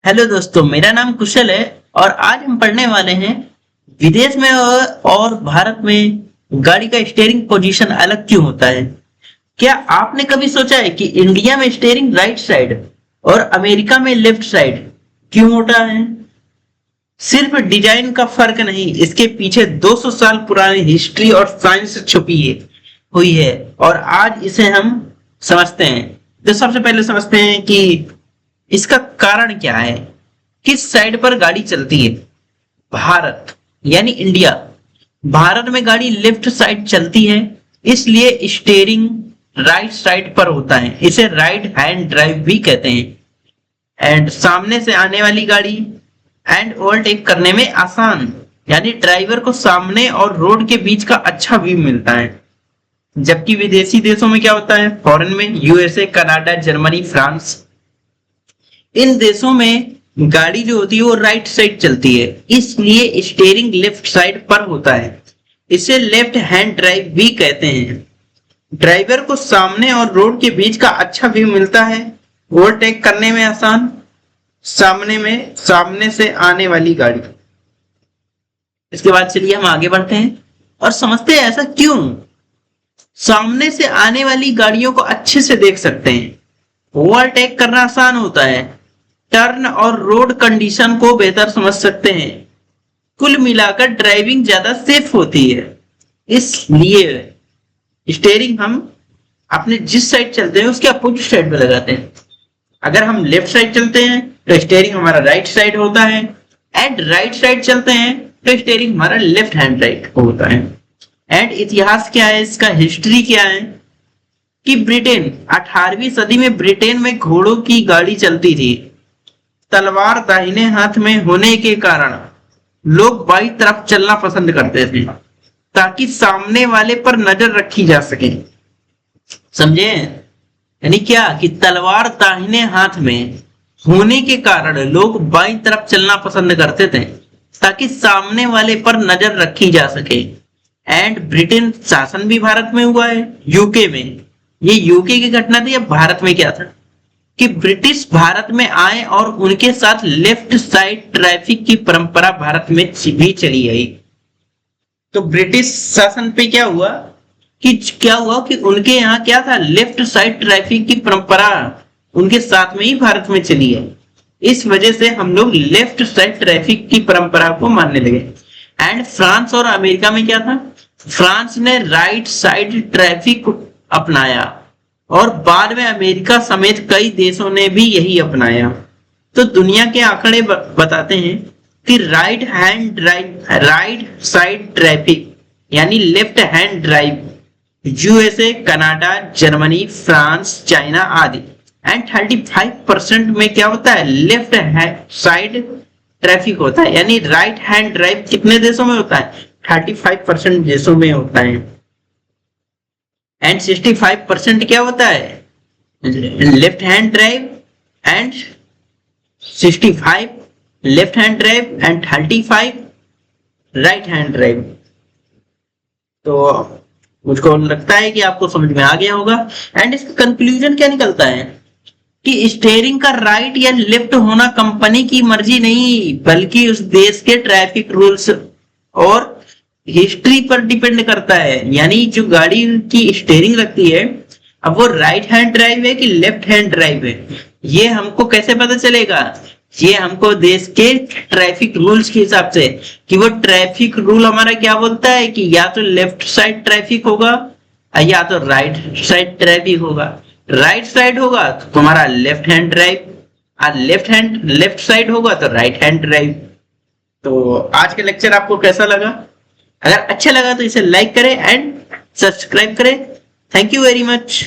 Hello दोस्तों, मेरा नाम कुशल है और आज हम पढ़ने वाले हैं विदेश में और भारत में गाड़ी का स्टीयरिंग पोजीशन अलग क्यों होता है। क्या आपने कभी सोचा है कि इंडिया में स्टीयरिंग राइट साइड और अमेरिका में लेफ्ट साइड क्यों होता है? सिर्फ डिजाइन का फर्क नहीं, इसके पीछे 200 साल पुरानी हिस्ट्री और साइंस छुपी है हुई है और आज इसे हम समझते हैं। तो सबसे पहले समझते हैं कि इसका कारण क्या है, किस साइड पर गाड़ी चलती है। भारत यानी इंडिया, भारत में गाड़ी लेफ्ट साइड चलती है, इसलिए स्टीयरिंग राइट साइड पर होता है। इसे राइट हैंड ड्राइव भी कहते हैं। एंड सामने से आने वाली गाड़ी एंड ओवरटेक करने में आसान, यानी ड्राइवर को सामने और रोड के बीच का अच्छा व्यू मिलता है। जबकि विदेशी देशों में क्या होता है, फॉरेन में यूएसए, कनाडा, जर्मनी, फ्रांस, इन देशों में गाड़ी जो होती है वो राइट साइड चलती है, इसलिए स्टीयरिंग लेफ्ट साइड पर होता है। इसे लेफ्ट हैंड ड्राइव भी कहते हैं। ड्राइवर को सामने और रोड के बीच का अच्छा व्यू मिलता है, ओवरटेक करने में आसान, सामने से आने वाली गाड़ी। इसके बाद चलिए हम आगे बढ़ते हैं और समझते हैं ऐसा क्यों। सामने से आने वाली गाड़ियों को अच्छे से देख सकते हैं, ओवरटेक करना आसान होता है, टर्न और रोड कंडीशन को बेहतर समझ सकते हैं। कुल मिलाकर ड्राइविंग ज्यादा सेफ होती है। इसलिए स्टीयरिंग हम अपने जिस साइड चलते हैं उसके अपोजिट साइड पे लगाते हैं। अगर हम लेफ्ट साइड चलते हैं तो स्टीयरिंग हमारा राइट साइड होता है, एंड राइट साइड चलते हैं तो स्टीयरिंग हमारा लेफ्ट हैंड राइट होता है। एंड इतिहास क्या है, इसका हिस्ट्री क्या है कि ब्रिटेन 18वीं सदी में ब्रिटेन में घोड़ों की गाड़ी चलती थी। तलवार दाहिने हाथ में होने के कारण लोग बाईं तरफ चलना पसंद करते थे ताकि सामने वाले पर नजर रखी जा सके। समझे? यानी क्या कि तलवार दाहिने हाथ में होने के कारण लोग बाईं तरफ चलना पसंद करते थे ताकि सामने वाले पर नजर रखी जा सके। एंड ब्रिटेन शासन भी भारत में हुआ है, यूके में। ये यूके की घटना थी। अब भारत में क्या था कि ब्रिटिश भारत में आए और उनके साथ लेफ्ट साइड ट्रैफिक की परंपरा भारत में भी चली आई। तो ब्रिटिश शासन पे क्या हुआ कि उनके यहाँ क्या था, लेफ्ट साइड ट्रैफिक की परंपरा उनके साथ में ही भारत में चली है। इस वजह से हम लोग लेफ्ट साइड ट्रैफिक की परंपरा को मानने लगे। एंड फ्रांस और अमेरिका में क्या था, फ्रांस ने राइट साइड ट्रैफिक अपनाया और बाद में अमेरिका समेत कई देशों ने भी यही अपनाया। तो दुनिया के आंकड़े बताते हैं कि राइट साइड ट्रैफिक यानी left hand drive USA, Canada, Germany, France, China आदि। एंड 35% में क्या होता है, लेफ्ट साइड ट्रैफिक होता है। यानी राइट हैंड ड्राइव कितने देशों में होता है, 35% देशों में होता है। एंड 65% क्या होता है, left hand drive, and 65 left hand drive and 35 right hand drive. तो मुझको लगता है कि आपको समझ में आ गया होगा। एंड इसका कंक्लूजन क्या निकलता है कि स्टीयरिंग का राइट या लेफ्ट होना कंपनी की मर्जी नहीं, बल्कि उस देश के ट्रैफिक रूल्स और हिस्ट्री पर डिपेंड करता है। यानी जो गाड़ी की स्टीयरिंग लगती है, अब वो राइट हैंड ड्राइव है कि लेफ्ट हैंड ड्राइव है, ये हमको कैसे पता चलेगा? ये हमको देश के ट्रैफिक रूल्स के हिसाब से, कि वो ट्रैफिक रूल हमारा क्या बोलता है कि या तो लेफ्ट साइड ट्रैफिक होगा या तो राइट साइड ट्रैफिक होगा। राइट साइड होगा तो तुम्हारा लेफ्ट हैंड ड्राइव, और लेफ्ट साइड होगा तो राइट हैंड ड्राइव। तो आज के लेक्चर आपको कैसा लगा? अगर अच्छा लगा तो इसे लाइक करें एंड सब्सक्राइब करें। Thank you very much.